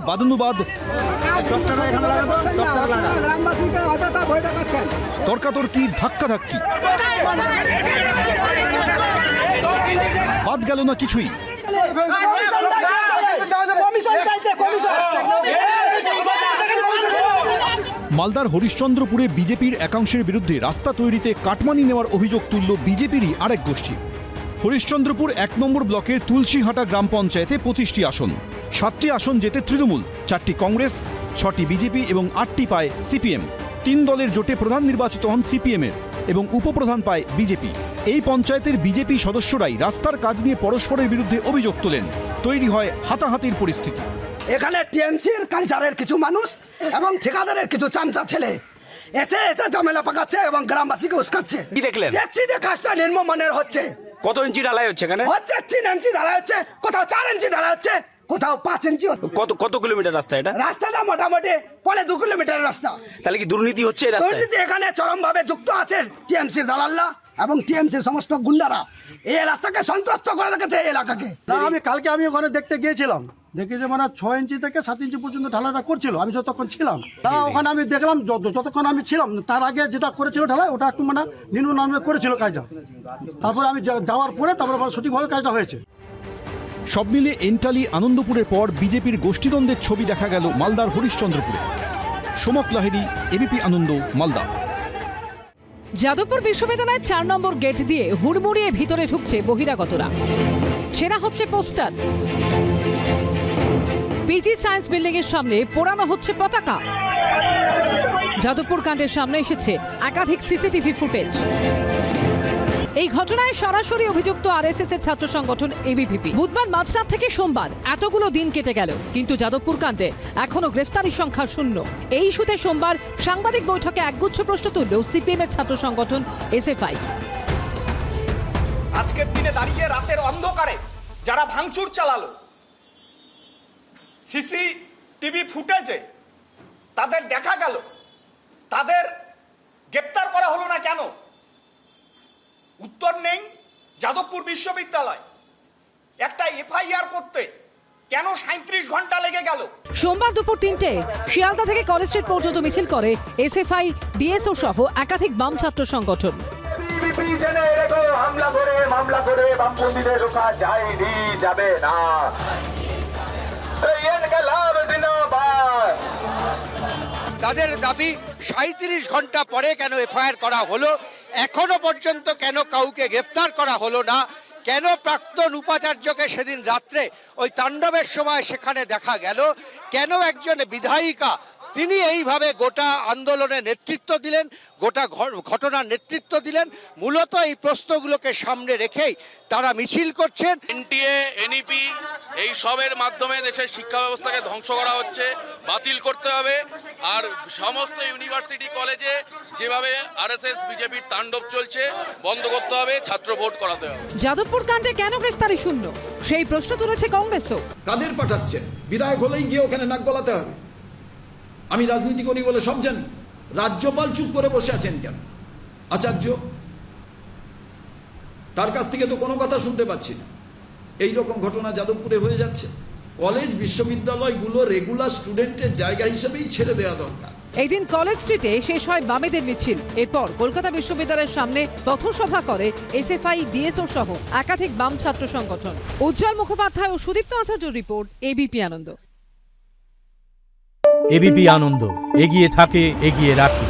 বাদানুবাদ, তর্কাতর্কি, ধাক্কাধাক্কি, বাদ গেল না কিছুই। মালদার হরিশ্চন্দ্রপুরে বিজেপির একাংশের বিরুদ্ধে রাস্তা তৈরিতে কাটমানি নেওয়ার অভিযোগ তুলল বিজেপিরই আরেক গোষ্ঠী। হরিশ্চন্দ্রপুর ১ নম্বর ব্লকের তুলসীহাটা গ্রাম পঞ্চায়েতে ২৫টি আসন, ৭টি আসন জেতে তৃণমূল, ৪টি কংগ্রেস, ৬টি বিজেপি এবং ৮টি পায় সিপিএম। ৩ দলের জোটে প্রধান নির্বাচিত হন সিপিএমের এবং উপপ্রধান পায় বিজেপি। এই পঞ্চায়েতের বিজেপি সদস্যরাই রাস্তার কাজ নিয়ে পরস্পরের বিরুদ্ধে অভিযোগ তোলেন। তৈরি হয় হাতাহাতির পরিস্থিতি। এখানে টিএমসির কালচারের কিছু মানুষ এবং ঠিকাদারের কিছু চামচা ছেলে এসে ঝামেলা পাকাচ্ছে এবং গ্রামবাসীকে উস্কাচ্ছে। কি দেখলেন? দেখছি যে কাজটা নিম্নমানের হচ্ছে। কত ইঞ্চি ঢালাই হচ্ছে এখানে? হচ্ছে 3 ইঞ্চি ঢালাই হচ্ছে, কোথাও 4 ইঞ্চি ঢালাই হচ্ছে, কোথাও 5 ইঞ্চি। কত কিলোমিটার রাস্তা এটা? রাস্তাটা মোটামুটি 2.5 কিলোমিটার রাস্তা। তাহলে কি দুর্নীতি হচ্ছে এই রাস্তায়? দুর্নীতি এখানে চরমভাবে যুক্ত আছে টিএমসির দালালরা এবং টিএমসির সমস্ত গুন্ডারা এই রাস্তাকে সন্ত্রস্ত করে রেখেছে এই এলাকাকে। কালকে আমি ওখানে দেখতে গিয়েছিলাম, দেখি যে মানে 6 ইঞ্চি থেকে 7 ইঞ্চি পর্যন্ত ঢালাইটা করছিল। আমি যতক্ষণ ছিলাম ওখানে আমি দেখলাম, যতক্ষণ আমি ছিলাম তার আগে যেটা করেছিল ঢালাই ওটা একটু মানে নিম্নমানের করেছিল কাজটা। তারপরে আমি যাওয়ার পরে তারপরে সঠিকভাবে কাজটা হয়েছে। সব মিলিয়ে এন্টালি আনন্দপুরের পর বিজেপির গোষ্ঠীদ্বন্দ্বের ছবি দেখা গেল মালদার হরিশ্চন্দ্রপুরে। সোমক লাহিড়ী, এবিপি আনন্দ, মালদা। যাদবপুর বিশ্ববিদ্যালয়ের 4 নম্বর গেট দিয়ে হুড়মুড়িয়ে ভিতরে ঢুকছে বহিরাগতরা। ছেঁড়া হচ্ছে পোস্টার, পিজি সায়েন্স বিল্ডিং এর সামনে পোড়ানো হচ্ছে পতাকা। যাদবপুর কাণ্ডের সামনে এসেছে একাধিক সিসিটিভি ফুটেজ। এই ঘটনায় সরাসরি অভিযুক্ত আরএসএস এর ছাত্র সংগঠন এবিভিপি। বুধবার মাঝরাত থেকে সোমবার এতগুলো দিন কেটে গেল, কিন্তু যাদবপুর কাণ্ডে এখনো গ্রেফতারি সংখ্যা শূন্য। এই ইস্যুতে সোমবার সাংবাদিক বৈঠকে একগুচ্ছ প্রশ্ন তুলল সিপিএম এর ছাত্র সংগঠন এসএফআই। আজকের দিনে দাঁড়িয়ে রাতের অন্ধকারে যারা ভাঙচুর চালালো, সিসিটিভি ফুটেজে তাদের দেখা গেল, তাদের গ্রেপ্তার করা হলো না কেন? উত্তর নেই। যাদবপুর বিশ্ববিদ্যালয় একটা এফআইআর করতে কেন 37 ঘন্টা লেগে গেল? সোমবার দুপুর 3টে শিয়ালদা থেকে কলেজ স্ট্রিট পর্যন্ত মিছিল করে এসএফআই, ডিএসও সহ একাধিক বাম ছাত্র সংগঠন। মামলা করে বামপন্থীদের রোকা যায়নি, যাবে না। তাদের দাবি 37 ঘন্টা পরে কেন এফআইআর করা হলো, এখনো পর্যন্ত কেন কাউকে গ্রেপ্তার করা হলো না, কেন প্রাক্তন উপাচার্যকে সেদিন রাত্রে ওই তাণ্ডবের সময় সেখানে দেখা গেল, কেন একজন বিধায়িকা তিনি এইভাবে গোটা আন্দোলনের নেতৃত্ব দিলেন, গোটা ঘটনার নেতৃত্ব দিলেন। মূলত এই প্রশ্নগুলোকে সামনে রেখেই তারা মিছিল করছেন। এনটিএ, এনইপি এই সবের মাধ্যমে দেশের শিক্ষা ব্যবস্থাকে ধ্বংস করা হচ্ছে, বাতিল করতে হবে। আর সমস্ত ইউনিভার্সিটি কলেজে যেভাবে আরএসএস বিজেপির তাণ্ডব চলছে বন্ধ করতে হবে, ছাত্র ভোট করাতে হবে। যাদবপুর কাণ্ডে কেন গ্রেফতারি শূন্য সেই প্রশ্ন তুলেছে কংগ্রেসও। কাদের পাঠাচ্ছেন? বিধায়ক হলেই গিয়ে ওখানে নাক গলাতে হবে? আমি রাজনীতি করি বলে সব জানি। রাজ্যপাল চুপ করে বসে আছেন কেন? আচার্য, তার কাছ থেকে তো কোনো কথা শুনতে পাচ্ছি না। এই রকম ঘটনা যাদবপুরে হয়ে যাচ্ছে। কলেজ বিশ্ববিদ্যালয়গুলো রেগুলার স্টুডেন্টের জায়গা হিসেবেই ছেড়ে দেওয়া দরকার। এই দিন কলেজ স্ট্রিটে শেষ হয় বামেদের মিছিল। এরপর কলকাতা বিশ্ববিদ্যালয়ের সামনে পথসভা করে এসএফআই, ডিএসও সহ একাধিক বাম ছাত্র সংগঠন। উজ্জ্বল মুখোপাধ্যায় ও সুদীপ্ত আচার্যের রিপোর্ট, এবিপি আনন্দ। এবিপি আনন্দ, এগিয়ে থাকে, এগিয়ে রাখে।